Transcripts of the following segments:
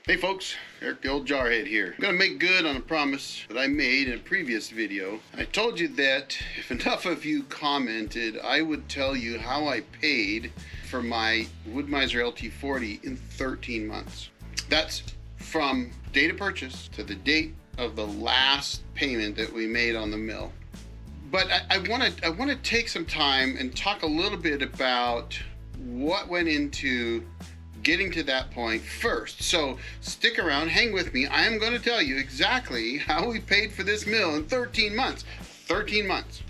Hey folks, Eric the Old Jarhead here. I'm going to make good on a promise that I made in a previous video. I told you that if enough of you commented, I would tell you how I paid for my Wood-Mizer LT40 in 13 months. That's from date of purchase to the date of the last payment that we made on the mill. But I want to take some time and talk a little bit about what went into getting to that point first. So stick around, hang with me. I am going to tell you exactly how we paid for this mill in 13 months. 13 months.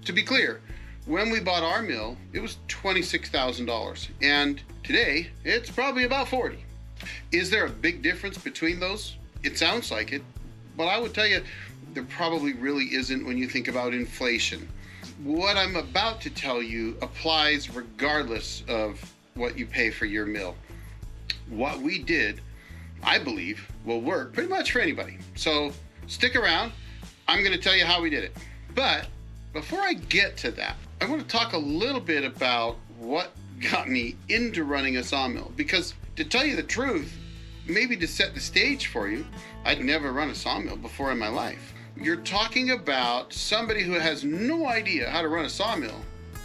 To be clear, when we bought our mill, it was $26,000. And today, it's probably about 40. Is there a big difference between those? It sounds like it, but I would tell you there probably really isn't when you think about inflation. What I'm about to tell you applies regardless of what you pay for your mill. What we did, I believe, will work pretty much for anybody. So stick around. I'm going to tell you how we did it. But before I get to that, I want to talk a little bit about what got me into running a sawmill. Because to tell you the truth, maybe to set the stage for you, I'd never run a sawmill before in my life. You're talking about somebody who has no idea how to run a sawmill.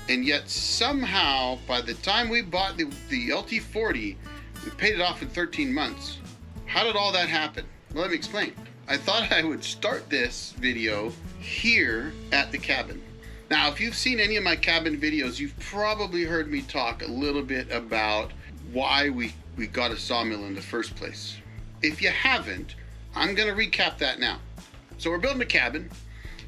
And yet somehow, by the time we bought the LT40, we paid it off in 13 months. How did all that happen? Well, let me explain. I thought I would start this video here at the cabin. Now, if you've seen any of my cabin videos, you've probably heard me talk a little bit about why we got a sawmill in the first place. If you haven't, I'm going to recap that now. So we're building a cabin,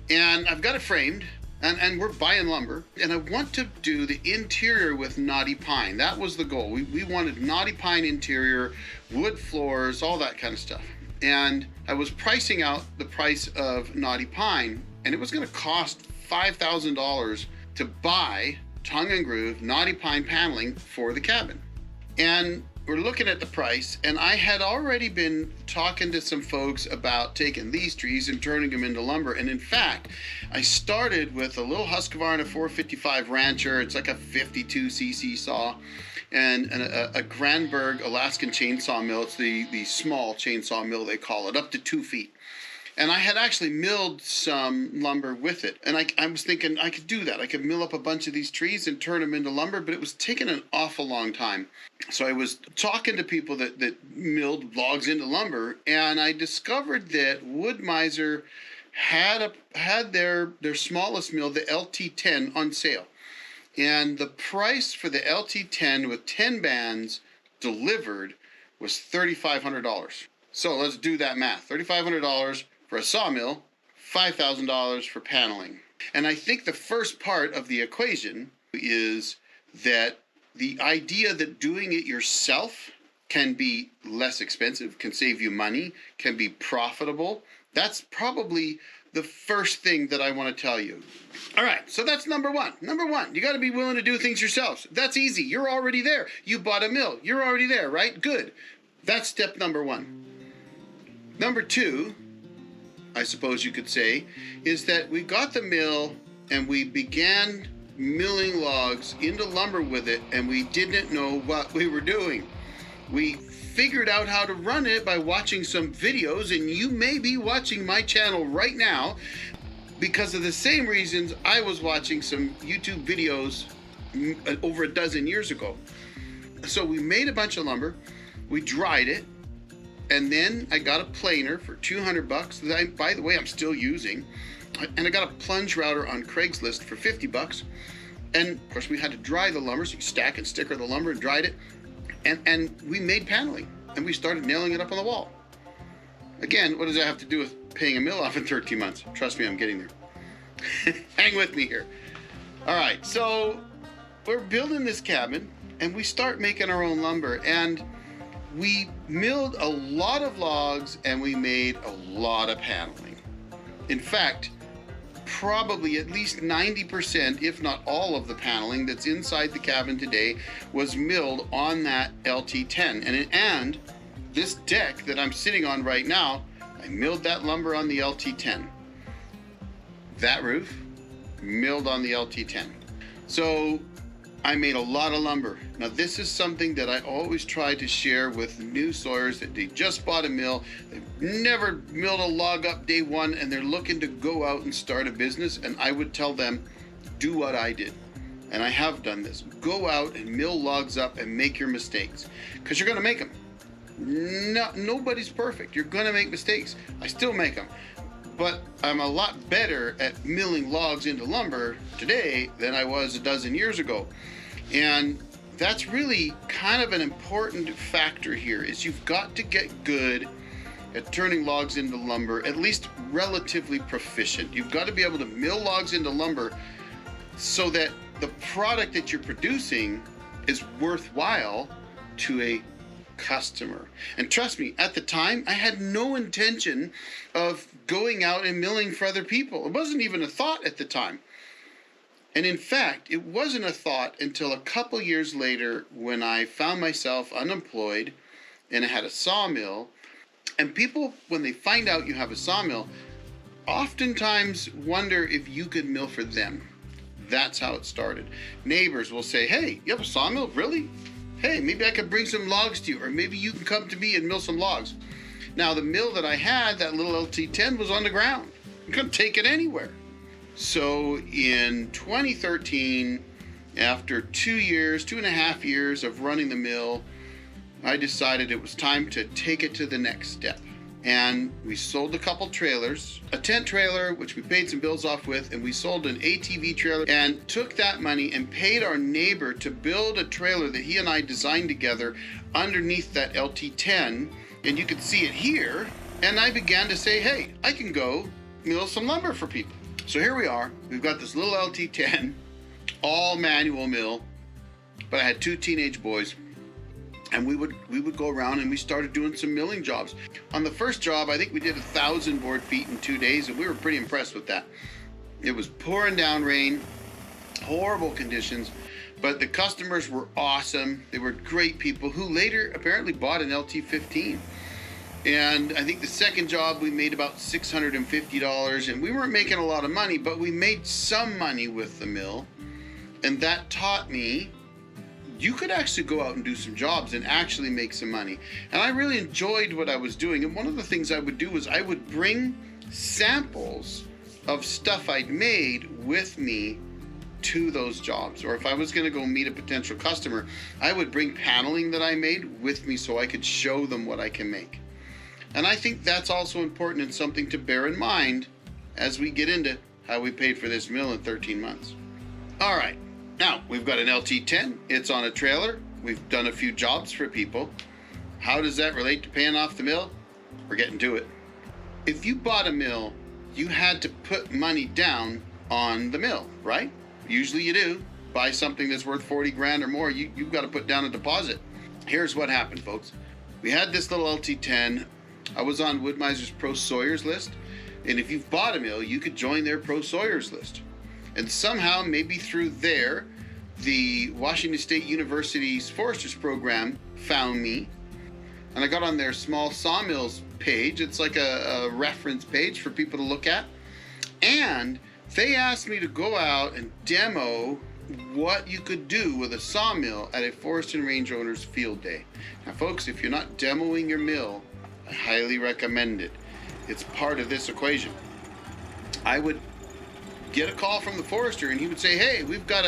and I've got it framed. And we're buying lumber, and I want to do the interior with knotty pine. That was the goal. We wanted knotty pine interior, wood floors, all that kind of stuff. And I was pricing out the price of knotty pine, and it was going to cost $5,000 to buy tongue and groove knotty pine paneling for the cabin. And we're looking at the price, and I had already been talking to some folks about taking these trees and turning them into lumber. And in fact, I started with a little Husqvarna 455 Rancher. It's like a 52cc saw, and a Granberg Alaskan chainsaw mill. It's the small chainsaw mill, they call it, up to 2 feet. And I had actually milled some lumber with it. And I was thinking I could do that. I could mill up a bunch of these trees and turn them into lumber, but it was taking an awful long time. So I was talking to people that milled logs into lumber, and I discovered that Wood-Mizer had their smallest mill, the LT10, on sale. And the price for the LT10 with 10 bands delivered was $3,500. So let's do that math. $3,500 for a sawmill, $5,000 for paneling. And I think the first part of the equation is that the idea that doing it yourself can be less expensive, can save you money, can be profitable. That's probably the first thing that I want to tell you. All right, so that's number one. Number one, you got to be willing to do things yourselves. That's easy. You're already there. You bought a mill. You're already there, right? Good. That's step number one. Number two, I suppose you could say, is that we got the mill and we began milling logs into lumber with it, and we didn't know what we were doing. We figured out how to run it by watching some videos, and you may be watching my channel right now because of the same reasons I was watching some YouTube videos over a dozen years ago. So we made a bunch of lumber, we dried it, and then I got a planer for $200 that by the way, I'm still using. And I got a plunge router on Craigslist for $50. And of course, we had to dry the lumber, so you stack and sticker the lumber and dried it. And we made paneling, and we started nailing it up on the wall. Again, what does that have to do with paying a mill off in 13 months? Trust me, I'm getting there. Hang with me here. All right, so we're building this cabin, and we start making our own lumber. And we milled a lot of logs, and we made a lot of paneling. In fact, probably at least 90%, if not all of the paneling that's inside the cabin today was milled on that LT10. And this deck that I'm sitting on right now, I milled that lumber on the LT10. That roof, milled on the LT10. So I made a lot of lumber. Now this is something that I always try to share with new sawyers that they just bought a mill, they've never milled a log up day one, and they're looking to go out and start a business. And I would tell them, do what I did. And I have done this. Go out and mill logs up and make your mistakes, because you're going to make them. No, nobody's perfect. You're going to make mistakes. I still make them. But I'm a lot better at milling logs into lumber today than I was a dozen years ago. And that's really kind of an important factor here, is you've got to get good at turning logs into lumber, at least relatively proficient. You've got to be able to mill logs into lumber so that the product that you're producing is worthwhile to a customer. And trust me, at the time, I had no intention of going out and milling for other people. It wasn't even a thought at the time. And in fact, it wasn't a thought until a couple years later when I found myself unemployed and I had a sawmill. And people, when they find out you have a sawmill, oftentimes wonder if you could mill for them. That's how it started. Neighbors will say, hey, you have a sawmill? Really? Hey, maybe I could bring some logs to you, or maybe you can come to me and mill some logs. Now, the mill that I had, that little LT10, was on the ground. You couldn't take it anywhere. So in 2013, after 2.5 years of running the mill, I decided it was time to take it to the next step. And we sold a couple trailers, a tent trailer, which we paid some bills off with, and we sold an ATV trailer and took that money and paid our neighbor to build a trailer that he and I designed together underneath that LT10. And you can see it here. And I began to say, hey, I can go mill some lumber for people. So here we are. We've got this little LT10, all manual mill, but I had 2 teenage boys. And we would go around and we started doing some milling jobs. On the first job, I think we did 1,000 board feet in 2 days, and we were pretty impressed with that. It was pouring down rain, horrible conditions, but the customers were awesome. They were great people who later apparently bought an LT15. And I think the second job we made about $650, and we weren't making a lot of money, but we made some money with the mill. And that taught me you could actually go out and do some jobs and actually make some money. And I really enjoyed what I was doing. And one of the things I would do was I would bring samples of stuff I'd made with me to those jobs. Or if I was going to go meet a potential customer, I would bring paneling that I made with me so I could show them what I can make. And I think that's also important and something to bear in mind as we get into how we paid for this mill in 13 months. All right. Now, we've got an LT10, it's on a trailer, we've done a few jobs for people. How does that relate to paying off the mill? We're getting to it. If you bought a mill, you had to put money down on the mill, right? Usually you do. Buy something that's worth 40 grand or more, you've got to put down a deposit. Here's what happened, folks. We had this little LT10. I was on Wood-Miser's Pro Sawyers list, and if you've bought a mill, you could join their Pro Sawyers list. And somehow, maybe through there, the Washington State University's Foresters program found me. And I got on their small sawmills page. It's like a reference page for people to look at. And they asked me to go out and demo what you could do with a sawmill at a Forest and Range Owners Field Day. Now, folks, if you're not demoing your mill, I highly recommend it. It's part of this equation. I would get a call from the forester and he would say, hey, we've got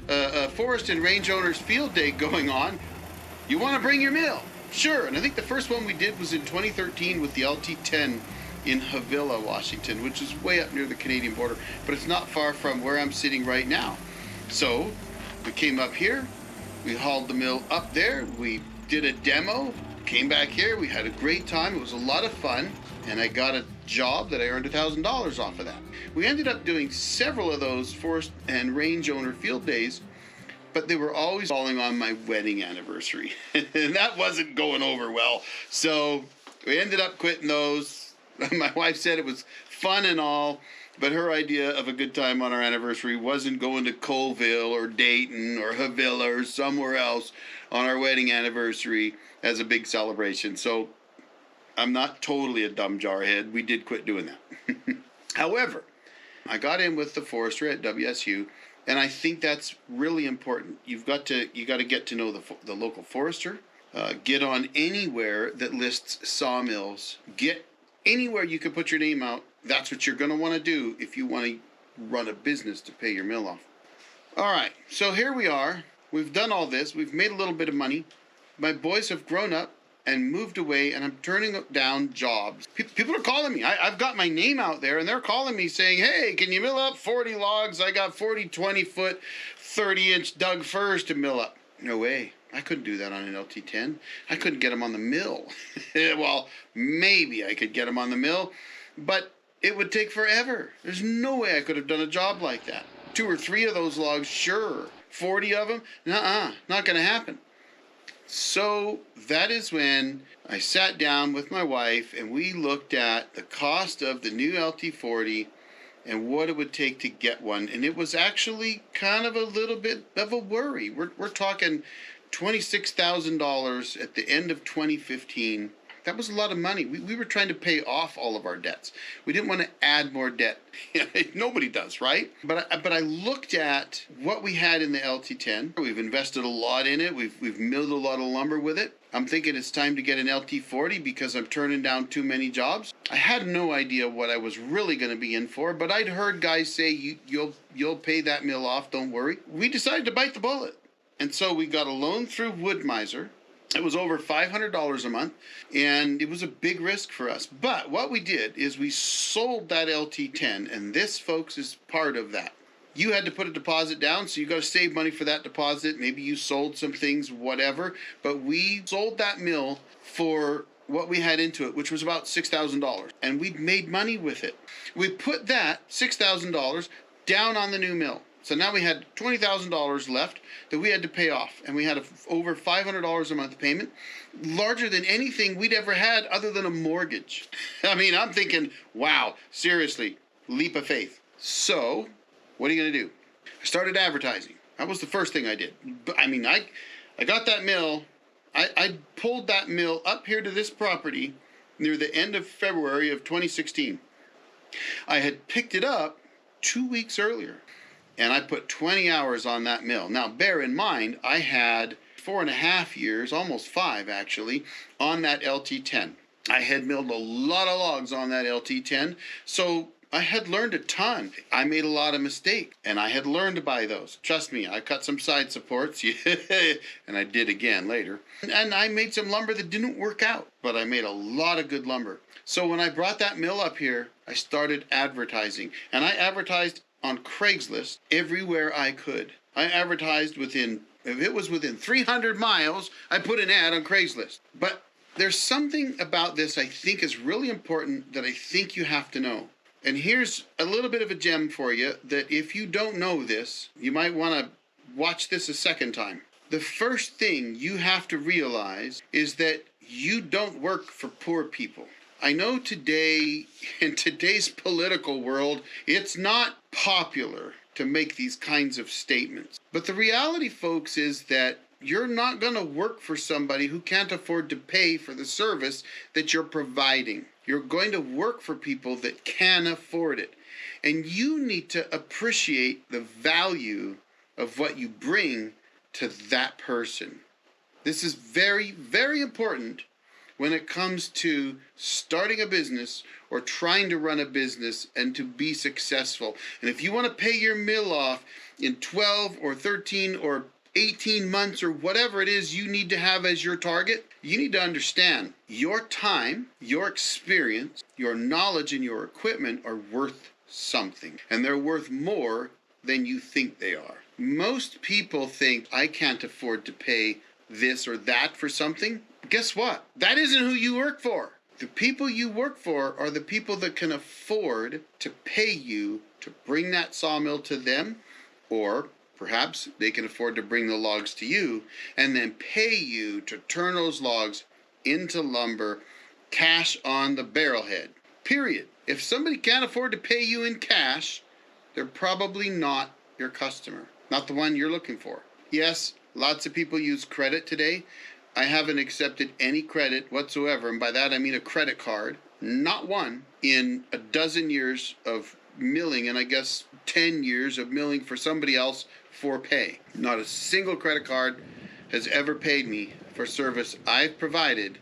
a Forest and Range Owners Field Day going on. You want to bring your mill? Sure. And I think the first one we did was in 2013 with the LT10 in Havila, Washington, which is way up near the Canadian border, but it's not far from where I'm sitting right now. So we came up here, we hauled the mill up there, we did a demo, came back here, we had a great time. It was a lot of fun, and I got a job that I earned $1,000 off of that. We ended up doing several of those Forest and Range Owner Field Days, but they were always falling on my wedding anniversary, and that wasn't going over well. So we ended up quitting those. My wife said it was fun and all, but her idea of a good time on our anniversary wasn't going to Colville or Dayton or Havila or somewhere else on our wedding anniversary as a big celebration. So I'm not totally a dumb jarhead. We did quit doing that. However, I got in with the forester at WSU, And I think that's really important. You got to get to know the local forester. Get on anywhere that lists sawmills. Get anywhere you can put your name out. That's what you're going to want to do if you want to run a business to pay your mill off. All right, so here we are. We've done all this. We've made a little bit of money. My boys have grown up and moved away, and I'm turning down jobs. People are calling me. I've got my name out there, and they're calling me saying, hey, can you mill up 40 logs? I got 40 20-foot, 30-inch Doug firs to mill up. No way. I couldn't do that on an LT10. I couldn't get them on the mill. Well, maybe I could get them on the mill, but it would take forever. There's no way I could have done a job like that. 2 or 3 of those logs, sure. 40 of them? Nuh-uh, not going to happen. So that is when I sat down with my wife and we looked at the cost of the new LT40 and what it would take to get one. And it was actually kind of a little bit of a worry. We're talking $26,000 at the end of 2015. That was a lot of money. We were trying to pay off all of our debts. We didn't want to add more debt. Nobody does, right? But I looked at what we had in the LT10. We've invested a lot in it. We've milled a lot of lumber with it. I'm thinking it's time to get an LT40 because I'm turning down too many jobs. I had no idea what I was really going to be in for, but I'd heard guys say, you'll pay that mill off, don't worry. We decided to bite the bullet. And so we got a loan through Wood-Mizer. It was over $500 a month, and it was a big risk for us. But what we did is we sold that LT10, and this, folks, is part of that. You had to put a deposit down, so you got to save money for that deposit. Maybe you sold some things, whatever. But we sold that mill for what we had into it, which was about $6,000, and we made money with it. We put that $6,000 down on the new mill. So now we had $20,000 left that we had to pay off, and we had over $500 a month payment, larger than anything we'd ever had other than a mortgage. I mean, I'm thinking, wow, seriously, leap of faith. So what are you going to do? I started advertising. That was the first thing I did. I mean, I got that mill. I pulled that mill up here to this property near the end of February of 2016. I had picked it up 2 weeks earlier. And I put 20 hours on that mill. Now, bear in mind, I had 4.5 years, almost 5 actually, on that LT10. I had milled a lot of logs on that LT10, so I had learned a ton. I made a lot of mistakes, and I had learned to buy those. Trust me, I cut some side supports, and I did again later. And I made some lumber that didn't work out, but I made a lot of good lumber. So when I brought that mill up here, I started advertising, and I advertised on Craigslist everywhere I could. I advertised if it was within 300 miles, I put an ad on Craigslist. But there's something about this I think is really important that I think you have to know. And here's a little bit of a gem for you that if you don't know this, you might want to watch this a second time. The first thing you have to realize is that you don't work for poor people. I know today, in today's political world, it's not popular to make these kinds of statements. But the reality, folks, is that you're not going to work for somebody who can't afford to pay for the service that you're providing. You're going to work for people that can afford it. And you need to appreciate the value of what you bring to that person. This is very, very important when it comes to starting a business or trying to run a business and to be successful. And if you want to pay your mill off in 12 or 13 or 18 months or whatever it is you need to have as your target, you need to understand your time, your experience, your knowledge, and your equipment are worth something. And they're worth more than you think they are. Most people think, I can't afford to pay this or that for something. Guess what? That isn't who you work for. The people you work for are the people that can afford to pay you to bring that sawmill to them, or perhaps they can afford to bring the logs to you and then pay you to turn those logs into lumber, cash on the barrelhead. Period. If somebody can't afford to pay you in cash, they're probably not your customer, not the one you're looking for. Yes, lots of people use credit today. I haven't accepted any credit whatsoever, and by that I mean a credit card, not one, in a dozen years of milling and I guess 10 years of milling for somebody else for pay. Not a single credit card has ever paid me for service I've provided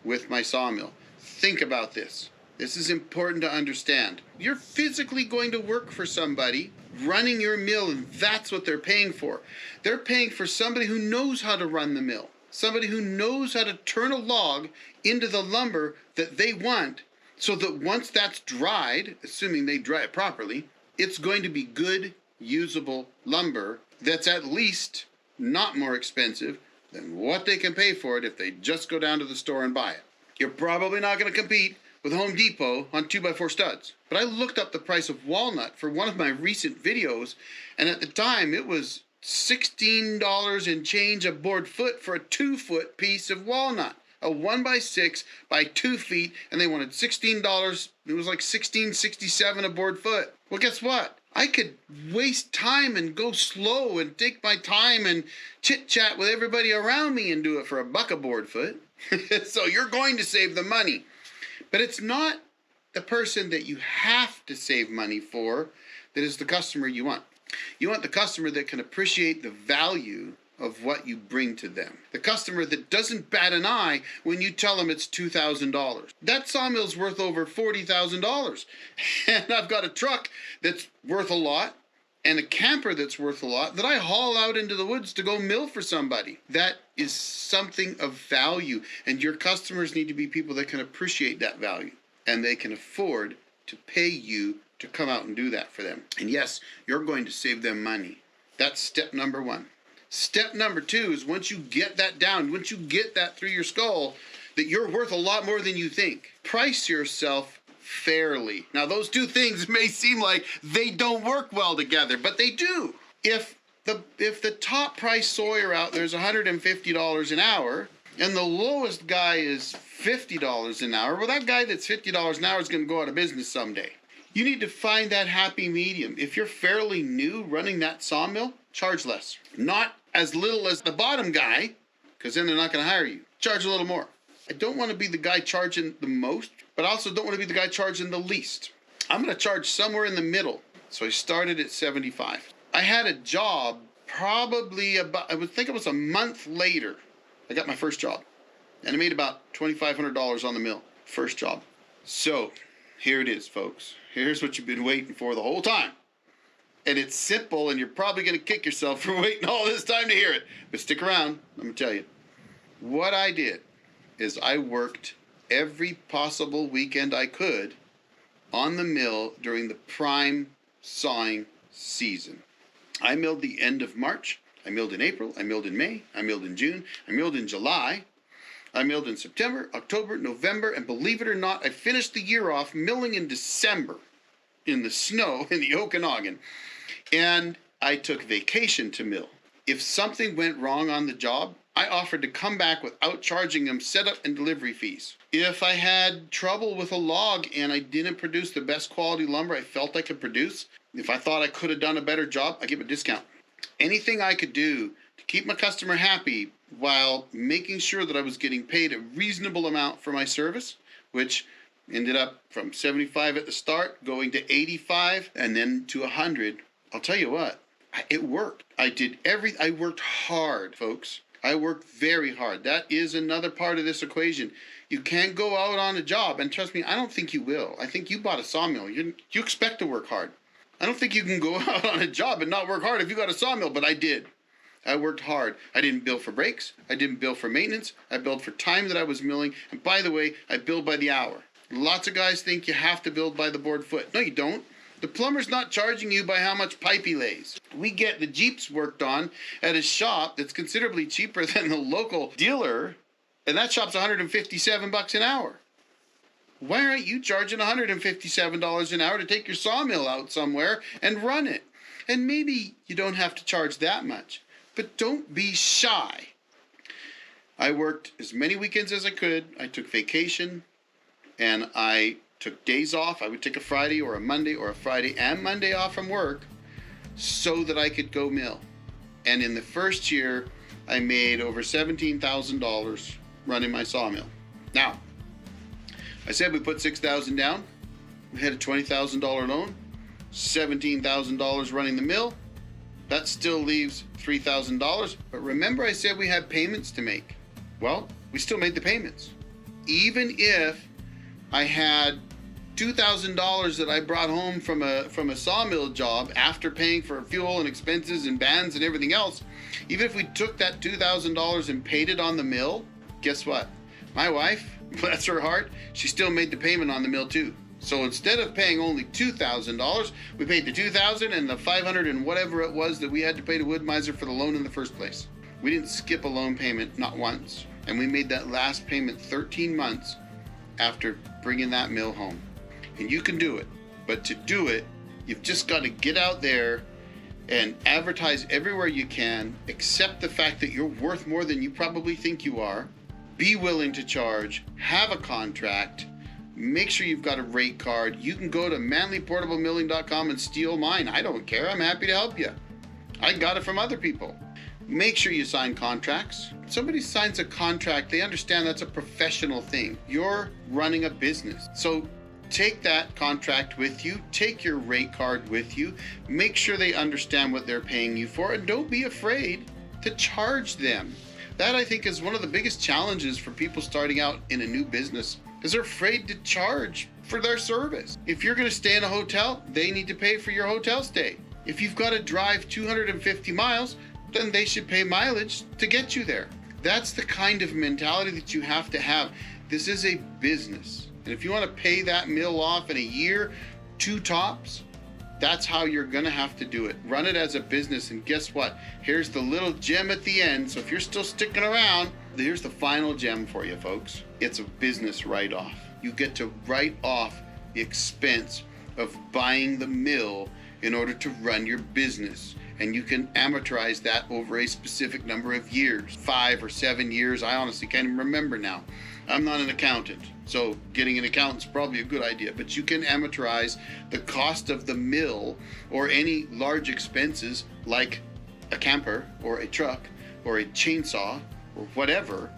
with my sawmill. Think about this. This is important to understand. You're physically going to work for somebody running your mill, and that's what they're paying for. They're paying for somebody who knows how to run the mill, somebody who knows how to turn a log into the lumber that they want, so that once that's dried, assuming they dry it properly, it's going to be good, usable lumber that's at least not more expensive than what they can pay for it if they just go down to the store and buy it. You're probably not going to compete with Home Depot on 2x4 studs. But I looked up the price of walnut for one of my recent videos, and at the time it was $16 and change a board foot for a 2-foot piece of walnut. A 1x6 by 2 feet, and they wanted $16. It was like $16.67 a board foot. Well, guess what? I could waste time and go slow and take my time and chit-chat with everybody around me and do it for $1 a board foot. So you're going to save the money. But it's not the person that you have to save money for that is the customer you want. You want the customer that can appreciate the value of what you bring to them. The customer that doesn't bat an eye when you tell them it's $2,000. That sawmill's worth over $40,000. And I've got a truck that's worth a lot and a camper that's worth a lot that I haul out into the woods to go mill for somebody. That is something of value. And your customers need to be people that can appreciate that value. And they can afford to pay you to come out and do that for them. And yes, you're going to save them money. That's step number 1. Step number 2 is once you get that down, once you get that through your skull, that you're worth a lot more than you think. Price yourself fairly. Now, those two things may seem like they don't work well together, but they do. If the top price sawyer out there is $150 an hour, and the lowest guy is $50 an hour, well, that guy that's $50 an hour is going to go out of business someday. You need to find that happy medium. If you're fairly new running that sawmill, charge less. Not as little as the bottom guy, because then they're not going to hire you. Charge a little more. I don't want to be the guy charging the most, but I also don't want to be the guy charging the least. I'm going to charge somewhere in the middle. So I started at $75. I had a job probably about, I would think it was a month later, I got my first job. And I made about $2,500 on the mill. First job. So here it is, folks. Here's what you've been waiting for the whole time. And it's simple, and you're probably going to kick yourself for waiting all this time to hear it. But stick around, let me tell you. What I did is I worked every possible weekend I could on the mill during the prime sawing season. I milled the end of March. I milled in April. I milled in May. I milled in June. I milled in July. I milled in September, October, November, and believe it or not, I finished the year off milling in December in the snow in the Okanagan. And I took vacation to mill. If something went wrong on the job, I offered to come back without charging them setup and delivery fees. If I had trouble with a log and I didn't produce the best quality lumber I felt I could produce, if I thought I could have done a better job, I give a discount. Anything I could do to keep my customer happy while making sure that I was getting paid a reasonable amount for my service, which ended up from 75 at the start, going to 85, and then to 100. I'll tell you what, it worked. I worked hard, folks. I worked very hard. That is another part of this equation. You can't go out on a job, and trust me, I don't think you will. I think you bought a sawmill. You expect to work hard. I don't think you can go out on a job and not work hard if you got a sawmill, but I did. I worked hard. I didn't bill for breaks. I didn't bill for maintenance. I billed for time that I was milling. And by the way, I billed by the hour. Lots of guys think you have to bill by the board foot. No, you don't. The plumber's not charging you by how much pipe he lays. We get the Jeeps worked on at a shop that's considerably cheaper than the local dealer, and that shop's $157 an hour. Why aren't you charging $157 an hour to take your sawmill out somewhere and run it? And maybe you don't have to charge that much, but don't be shy. I worked as many weekends as I could. I took vacation, and I took days off. I would take a Friday or a Monday or a Friday and Monday off from work so that I could go mill. And in the first year, I made over $17,000 running my sawmill. Now, I said we put $6,000 down. We had a $20,000 loan. $17,000 running the mill. That still leaves $3,000. But remember I said we had payments to make. Well, we still made the payments. Even if I had $2,000 that I brought home from a sawmill job after paying for fuel and expenses and bands and everything else, even if we took that $2,000 and paid it on the mill, guess what? My wife, bless her heart, she still made the payment on the mill too. So instead of paying only $2,000, we paid the $2,000 and the $500 and whatever it was that we had to pay to Wood-Mizer for the loan in the first place. We didn't skip a loan payment, not once. And we made that last payment 13 months after bringing that mill home. And you can do it. But to do it, you've just got to get out there and advertise everywhere you can, accept the fact that you're worth more than you probably think you are, be willing to charge, have a contract, make sure you've got a rate card. You can go to manlyportablemilling.com and steal mine. I don't care. I'm happy to help you. I got it from other people. Make sure you sign contracts. If somebody signs a contract, they understand that's a professional thing. You're running a business. So take that contract with you, take your rate card with you, make sure they understand what they're paying you for, and don't be afraid to charge them. That, I think, is one of the biggest challenges for people starting out in a new business, is they're afraid to charge for their service. If you're going to stay in a hotel, they need to pay for your hotel stay. If you've got to drive 250 miles, then they should pay mileage to get you there. That's the kind of mentality that you have to have. This is a business. And if you want to pay that mill off in a year, 2 tops, that's how you're going to have to do it. Run it as a business, and guess what? Here's the little gem at the end. So if you're still sticking around, here's the final gem for you, folks. It's a business write-off. You get to write off the expense of buying the mill in order to run your business. And you can amortize that over a specific number of years, 5 or 7 years. I honestly can't even remember now. I'm not an accountant, so getting an accountant's probably a good idea, but you can amortize the cost of the mill or any large expenses like a camper or a truck or a chainsaw or whatever.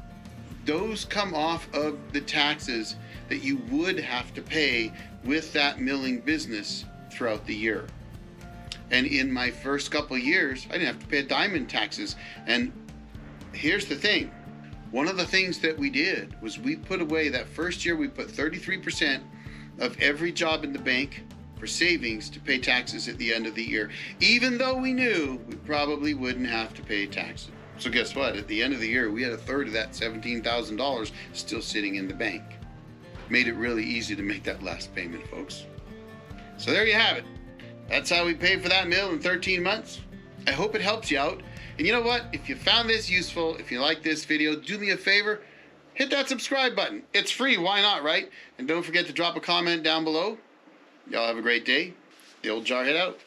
Those come off of the taxes that you would have to pay with that milling business throughout the year. And in my first couple of years, I didn't have to pay a dime in taxes. And here's the thing. One of the things that we did was we put away, that first year, we put 33% of every job in the bank for savings to pay taxes at the end of the year, even though we knew we probably wouldn't have to pay taxes. So guess what? At the end of the year, we had a third of that $17,000 still sitting in the bank. Made it really easy to make that last payment, folks. So there you have it. That's how we paid for that mill in 13 months. I hope it helps you out. And you know what? If you found this useful, if you like this video, do me a favor, hit that subscribe button. It's free, why not, right? And don't forget to drop a comment down below. Y'all have a great day. The old Jarhead out.